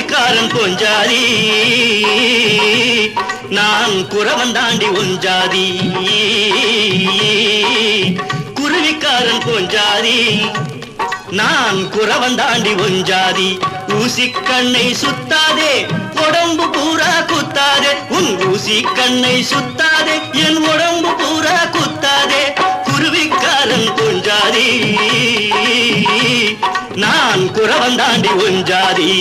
குருவிக்காரன் பொஞ்சாதி நான் குறவன் தாண்டி ஒஞ்சாதி குருவிக்காரன் பொஞ்சாதி நான் குறவன் தாண்டி ஒஞ்சாதி ஊசி கண்ணை சுத்தாதே உடம்பு பூரா குத்தாதே உன் ஊசி கண்ணை சுத்தாதே என் உடம்பு பூரா குத்தாதே குருவிக்காரன் பொஞ்சாதி நான் குறவன் தாண்டி ஒஞ்சாதி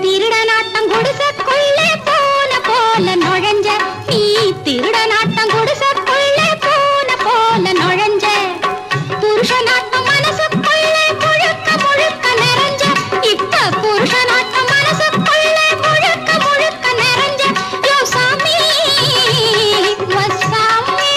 திருடனாட்டம் குடிசைக்குள்ளே போன போல நுழைஞ்ச நீ திருடனாட்டம் குடிசைக்குள்ளே போன போல நுழைஞ்ச புருஷனாட்டம் மனசுக்குள்ளே முழுக்க முழுக்க நிறைஞ்ச இப்ப புருஷனாட்டம் மனசுக்குள்ளே முழுக்க முழுக்க நிறைஞ்ச யோ சாமி வசாமி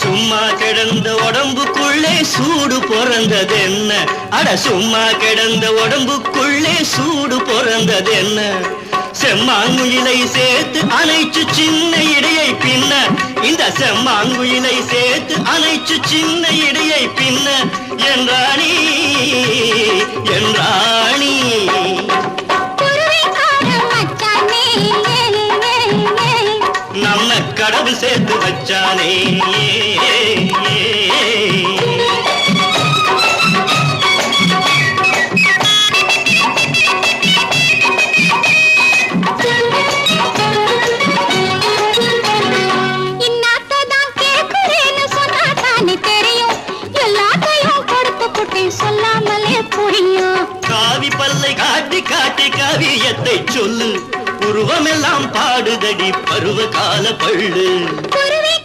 சும்மா கிடந்த உடம்புக்குள்ளே சூடு பிறந்தது என்ன அட சும்மா கிடந்த உடம்புக்குள்ளே சூடு பிறந்தது என்ன செம்மாங்குயிலை சேர்த்து அணைச்சு சின்ன இடையை பின்ன இந்த செம்மாங்குயிலை சேர்த்து அணைச்சு சின்ன இடையை பின்ன என்றாணி என்றாணி குருவிக்காரன் மச்சானே நம்ம கடவுள் சேர்த்து வச்சானே இன்னாத்தான் கேக்குறேன்னு சொன்னா தானே தெரியும் எல்லாத்தையும் கொடுத்து புட்டி சொல்லாமலே புரியும் காவி பல்லை காட்டி காட்டி காவியத்தை சொல்லு உருவமெல்லாம் பாடுதடி பருவ கால பள்ளு குருவி